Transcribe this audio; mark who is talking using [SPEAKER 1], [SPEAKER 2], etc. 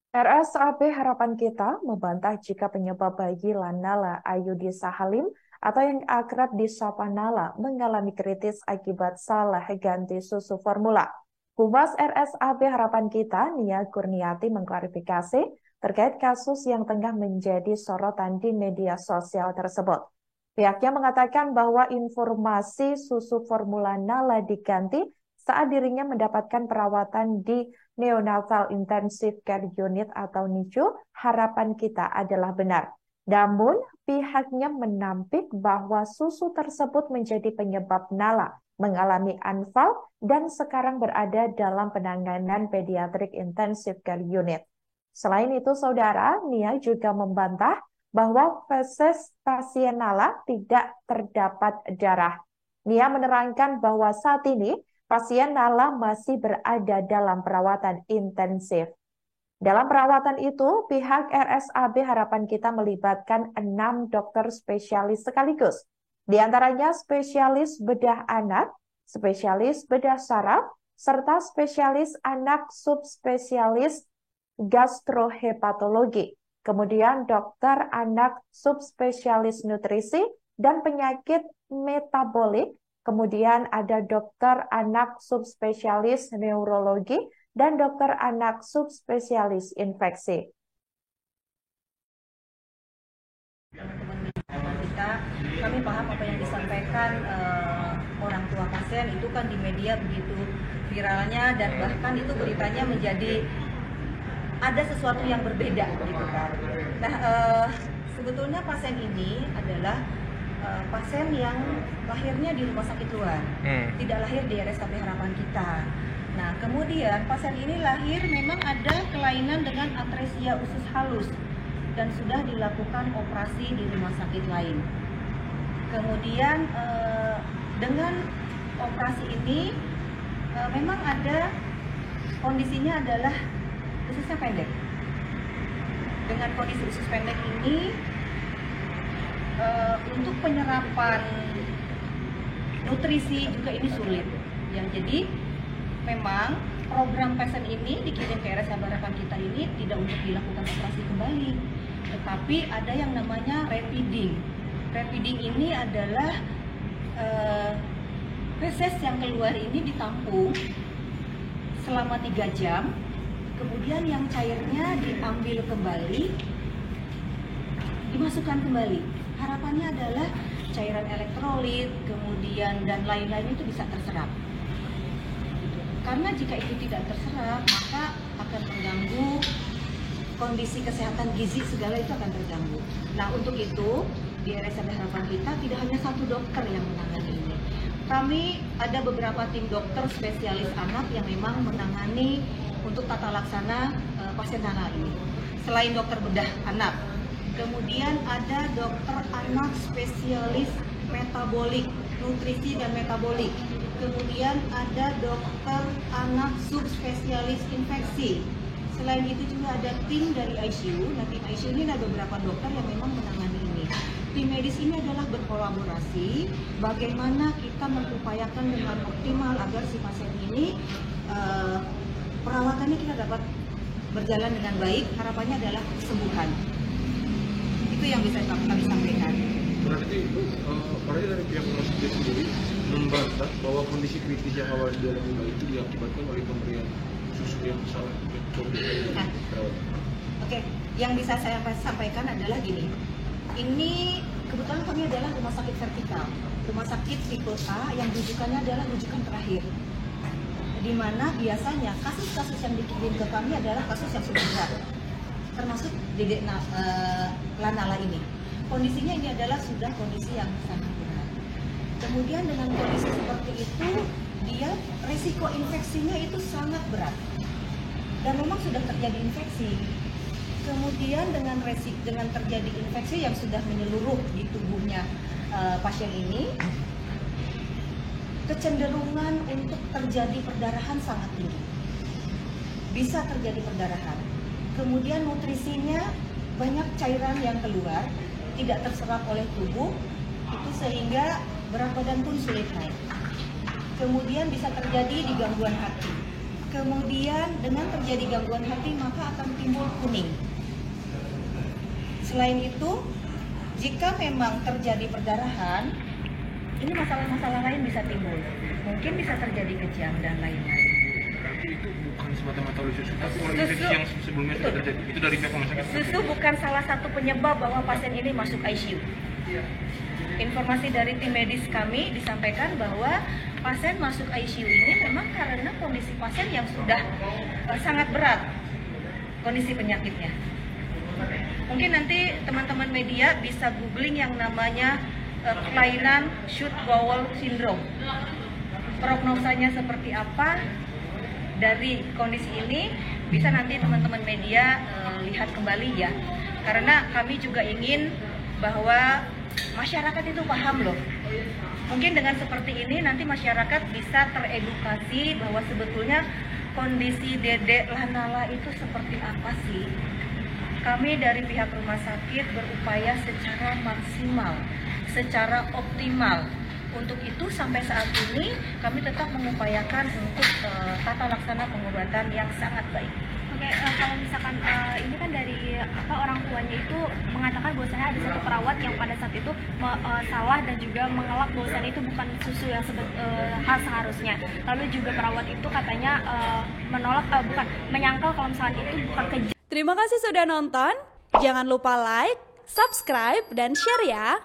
[SPEAKER 1] RSAB Harapan Kita membantah jika penyebab bayi Lanala Ayudhisa Halim atau yang akrab disapa Nala mengalami kritis akibat salah ganti susu formula. Humas RSAB Harapan Kita, Nia Kurniati mengklarifikasi terkait kasus yang tengah menjadi sorotan di media sosial tersebut. Pihaknya mengatakan bahwa informasi susu formula Nala diganti saat dirinya mendapatkan perawatan di Neonatal Intensive Care Unit atau NICU, harapan kita adalah benar. Namun, pihaknya menampik bahwa susu tersebut menjadi penyebab Nala mengalami anfal dan sekarang berada dalam penanganan pediatrik intensive care unit. Selain itu, saudara, Nia juga membantah bahwa feses pasien Nala tidak terdapat darah. Nia menerangkan bahwa saat ini pasien Nala masih berada dalam perawatan intensif. Dalam perawatan itu, pihak RSAB Harapan Kita melibatkan 6 dokter spesialis sekaligus. Di antaranya spesialis bedah anak, spesialis bedah saraf, serta spesialis anak subspesialis gastrohepatologi. Kemudian dokter anak subspesialis nutrisi dan penyakit metabolik. Kemudian ada dokter anak subspesialis neurologi dan dokter anak subspesialis infeksi.
[SPEAKER 2] Kita, kami paham apa yang disampaikan orang tua pasien itu kan di media begitu viralnya dan bahkan itu beritanya menjadi ada sesuatu yang berbeda gitu kan. Nah, sebetulnya pasien ini adalah pasien yang lahirnya di rumah sakit luar, tidak lahir di RSAB Harapan Kita. Nah, kemudian pasien ini lahir memang ada kelainan dengan atresia usus halus dan sudah dilakukan operasi di rumah sakit lain. Kemudian dengan operasi ini memang ada kondisinya adalah ususnya pendek. Dengan kondisi usus pendek ini untuk penyerapan nutrisi juga ini sulit. Yang jadi memang program pasien ini dikirim ke RSAB Harapan Kita ini tidak untuk dilakukan operasi kembali, tetapi ada yang namanya repeating. Repeating ini adalah feses yang keluar ini ditampung selama 3 jam, kemudian yang cairnya diambil kembali, dimasukkan kembali. Harapannya adalah cairan elektrolit, kemudian dan lain-lain itu bisa terserap. Karena jika itu tidak terserap, maka akan mengganggu kondisi kesehatan gizi segala itu akan terganggu. Nah, untuk itu di RSAB Harapan Kita tidak hanya satu dokter yang menangani ini. Kami ada beberapa tim dokter spesialis anak yang memang menangani untuk tata laksana pasien anak ini. Selain dokter bedah anak, kemudian ada dokter anak spesialis metabolik, nutrisi dan metabolik. Kemudian ada dokter anak subspesialis infeksi. Selain itu juga ada tim dari ICU. Nah, tim ICU ini ada beberapa dokter yang memang menangani ini. Tim medis ini adalah berkolaborasi bagaimana kita mengupayakan dengan optimal agar si pasien ini perawatannya kita dapat berjalan dengan baik. Harapannya adalah kesembuhan. Itu yang bisa kami sampaikan.
[SPEAKER 3] Berarti itu dari pihak rumah sakit sendiri membantah bahwa kondisi kritis yang awal dialami bayi itu diakibatkan oleh pemberian susu yang salah.
[SPEAKER 2] Oke, yang bisa saya sampaikan adalah gini. Ini kebetulan kami adalah rumah sakit vertikal, rumah sakit tipe A yang rujukannya adalah rujukan terakhir. Di mana biasanya kasus-kasus yang dikirim ke kami adalah kasus yang sudah berat, termasuk Dedek Lanala ini. Kondisinya ini adalah sudah kondisi yang sangat berat. Kemudian dengan kondisi seperti itu, dia risiko infeksinya itu sangat berat. Dan memang sudah terjadi infeksi. Kemudian dengan terjadi infeksi yang sudah menyeluruh di tubuhnya pasien ini, kecenderungan untuk terjadi perdarahan sangat tinggi. Bisa terjadi perdarahan. Kemudian nutrisinya banyak cairan yang keluar, tidak terserap oleh tubuh, itu sehingga berat badan pun sulit naik. Kemudian bisa terjadi di gangguan hati. Kemudian dengan terjadi gangguan hati maka akan timbul kuning. Selain itu, jika memang terjadi perdarahan, ini masalah-masalah lain bisa timbul. Mungkin bisa terjadi kejang dan lain-lain.
[SPEAKER 3] Berarti itu bukan semata-mata oleh susu, tapi oleh infeksi yang sebelumnya sudah terjadi. Itu dari pihak rumah sakit.
[SPEAKER 2] Susu bukan salah satu penyebab bahwa pasien ini masuk ICU. Informasi dari tim medis kami disampaikan bahwa pasien masuk ICU ini memang karena kondisi pasien yang sudah sangat berat kondisi penyakitnya. Mungkin nanti teman-teman media bisa googling yang namanya kelainan short bowel syndrome. Prognosanya seperti apa dari kondisi ini bisa nanti teman-teman media lihat kembali ya. Karena kami juga ingin bahwa masyarakat itu paham loh. Mungkin dengan seperti ini nanti masyarakat bisa teredukasi bahwa sebetulnya kondisi Dedek Lanala itu seperti apa sih. Kami dari pihak rumah sakit berupaya secara maksimal, secara optimal. Untuk itu sampai saat ini kami tetap mengupayakan untuk tata laksana pengobatan yang sangat baik.
[SPEAKER 4] Oke, kalau misalkan ini kan dari orang tuanya itu mengatakan bahwasanya ada satu perawat yang pada saat itu salah dan juga mengelak bahwasanya itu bukan susu yang hal seharusnya. Lalu juga perawat itu katanya menolak bukan menyangkal kalau misalkan itu bukan kejadian.
[SPEAKER 5] Terima kasih sudah nonton. Jangan lupa like, subscribe, dan share ya.